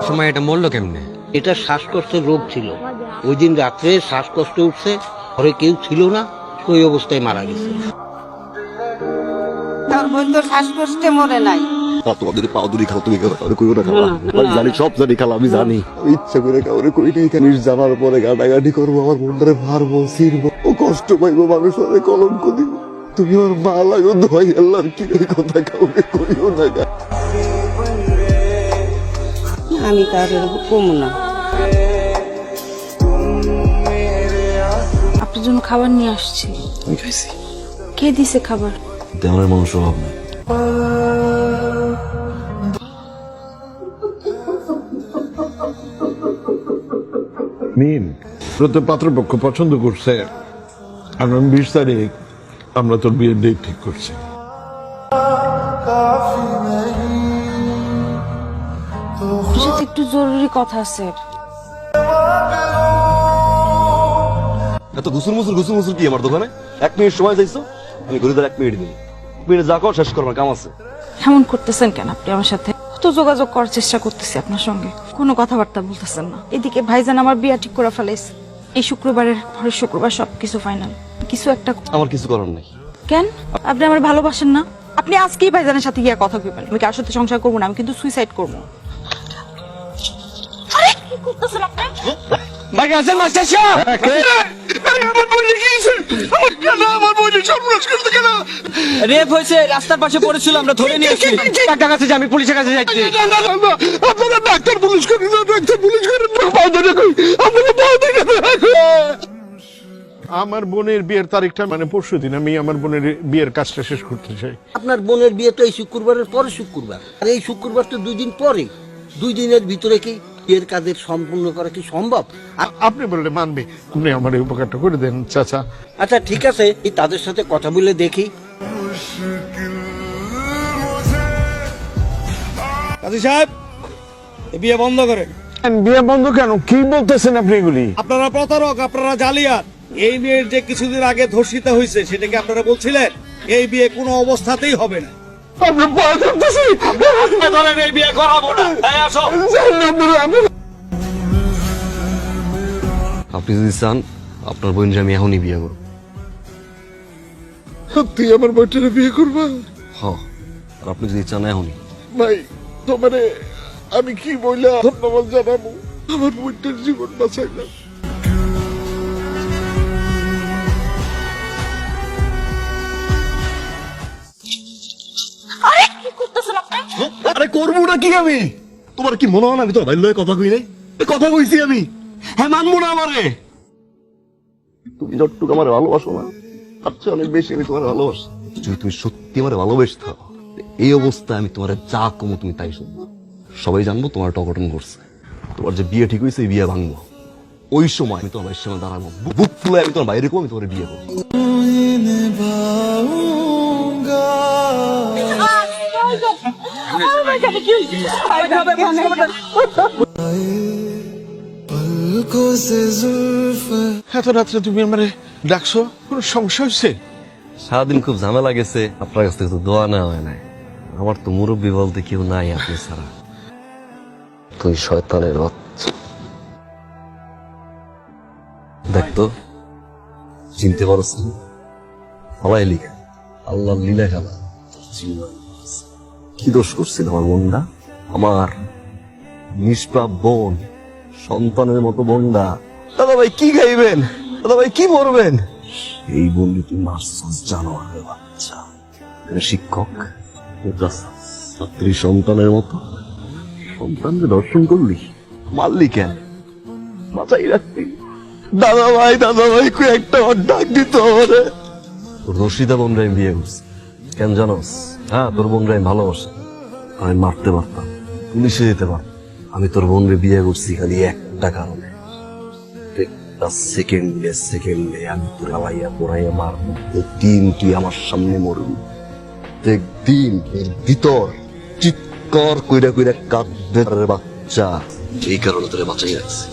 সময় এটা মরলো কেমনে? এটা শ্বাসকষ্টের রোগ ছিল। ওই দিন রাত্রে শ্বাসকষ্ট উঠছে, ঘরে কেউ ছিল না, ওই অবস্থায় মারা গেছে। তার বোন তো শ্বাসকষ্টে মরে নাই। তোমাদের পা দুরি খাও, তুমি কাউরে কইও না খালা। আমি জানি, সব জানি খালা, আমি জানি। ইচ্ছা করে কাউরে কই নাই। জিনিস জানার পরে গাটাগাটি করবো, আমার মনটারে মারবো, ছিড়বো, ও কষ্ট পাইবো, মানুষ অনেক কলঙ্ক দিব। তুমি আমার মা লাগো, দোয়াই আল্লাহর কি এই কথা কাউকে কইও না। আমি তার কম না। আপনার জন্য খাবার নিয়ে আসছি। আমি খাইছি। কে দিছে খাবার? তেমন মানুষের অভাব নাই। মিম পাত্রপক্ষ পছন্দ করছে, আগামী 20 তারিখ আমরা তোর বিয়ের ডেট ঠিক করছি। আপনার সাথে একটু জরুরি কথা আছে। এত গুসুর মুসুর কি আমার দোকানে? 1 মিনিট সময় চাইছো, আমি ঘুরে ধরে 1 মিনিট দিই। মিনিট যা কর শেষ করবার কাম আছে। এমন করতেছেন কেন আপনি আমার সাথে? কত যোগাযোগ করার চেষ্টা করতেছি আপনার সঙ্গে, কোনো কথাবার্তা বলতেছেন না। এদিকে ভাইজান আমার বিয়া ঠিক করে ফেলাইছে। এই শুক্রবারের পরের শুক্রবার সবকিছু ফাইনাল। কিছু একটা আমার কিছু করার নাই। কেন? আপনি আমার ভালোবাসেন না? আপনি আজকেই ভাইজানের সাথে গিয়ে কথা কইবেন। আমি কার সাথে সংসার করবো না, আমি কিন্তু সুইসাইড করবো। আরে কি করতেছেন আপনি? ভাই আছেন মাস্টার সাহেব? রেপ হয়েছে, রাস্তার পাশে পড়েছিল, আমরা ধরে নিয়ে এসেছি। কার কাছে যাই? আমি পুলিশের কাছে যাচ্ছি। আপনারা ডাক্তার পুলিশ করেন না, ডাক্তার পুলিশ করেন না। আমার বোনের বিয়ের তারিখটা মানে পরশুদিন। আমি আমার বোনের বিয়ের কাজটা শেষ করতে চাই। আপনার বোনের বিয়ে তো এই শুক্রবারের পরে শুক্রবার, আর এই শুক্রবার তো 2 দিন পরে। 2 দিনের ভিতরে কি বিয়ের কাজের সম্পূর্ণ করা কি সম্ভব? আপনি বললে মানবে। আপনি আমার এই উপকারটা করে দেন চাচা। আচ্ছা ঠিক আছে, তাদের সাথে কথা বলে দেখি। কাজী সাহেব, এই বিয়ে বন্ধ করেন। বিয়ে বন্ধ কেন? কি বলতেছেন আপনি এগুলি? আপনারা প্রতারক, আপনারা জালিয়াত। এই মেয়ের যে কিছুদিন আগে ধর্ষিতা হয়েছে সেটাকে আপনারা বলছিলেন এই বিয়ে কোনো অবস্থাতেই হবে না। এই বিয়ে করাবো না। আসো। আপনি যদি চান, আপনার বোনকে আমি এখনই বিয়ে করব। তুই আমার বইটারে বিয়ে করবা? হ্যাঁ, আর আপনি যদি চান এখনই। ভাই, তোমারে আমি কি বইলা ধন্যবাদ জানাবো? আমার বইটার জীবন বাঁচাইলাম। আরে কি করতেছেন আপনি? আরে করবো না কি আমি? তোমার কি মনে হয় না আমি তোর ভাই লয়ে কথা কই নাই? কথা কইছি আমি। হ্যাঁ, মানবো না আমারে। তুমি যতটুকু আমার ভালোবাসো না, তার চেয়ে অনেক বেশি আমি তোমার ভালোবাসি। যদি তুমি সত্যি আমার ভালোবেসে থাকো, এই অবস্থায় আমি তোমার যা কমো তুমি তাই শুনবো। সবাই জানবো তোমার টকটন করছে। তোমার যে বিয়ে ঠিক হয়েছে, এই বিয়ে ভাঙবো। ওই সময় আমি তোমার ভাইয়ের সামনে দাঁড়াবো, বুক ফুলে আমি তোমার বাইরে আমি তোমার বিয়ে করবো। এত রাত্রে তুমি আমারে ডাকছো? কোন সমস্যা হয়েছে? সারাদিন খুব ঝামেলা গেছে, আপনার কাছ থেকে তো দোয়া নেওয়া হয় নাই। আমার তো মুরব্বী বলতে কেউ নাই আপনি ছাড়া। তুই শয়তানের বাচ্চা। দেখতো, চিনতে পারছ না? সবাই লিখে আল্লাহ লীলা খেলা। কি দোষ করছিল আমার বোনটা? আমার নিষ্পাপ বোন, সন্তানের মতো বোনটা। দাদা ভাই কি খাইবেন? দাদা ভাই কি পড়বেন? এই বন্ধু তুই মারছস জানোয়ারের বাচ্চা। শিক্ষক ছাত্রী সন্তানের মতো সন্তানকে দর্শন করলি, মারলি কেন? বাঁচাই রাখবি। দাদা ভাই কই একটা ডাক দিত আমারে। তোর রশিদা বোনরা আমি বিয়ে করছি কেন জানোস? হ্যাঁ, তোর বোনরা আমি ভালোবাসি। আমি মারতে পারতাম, পুলিশে যেতে পারতাম। আমি তোর বোনরে বিয়ে করছি খালি একটা কারণে। সেকেন্ডে আমি তোর আলাইয়া পড়াইয়া মারবো। একদিন তুই আমার সামনে মরবি, একদিন এর ভিতর চিৎকার কইরা কইরা কাঁদবে বাচ্চা। এই কারণে তোরে বাঁচাই রাখছি।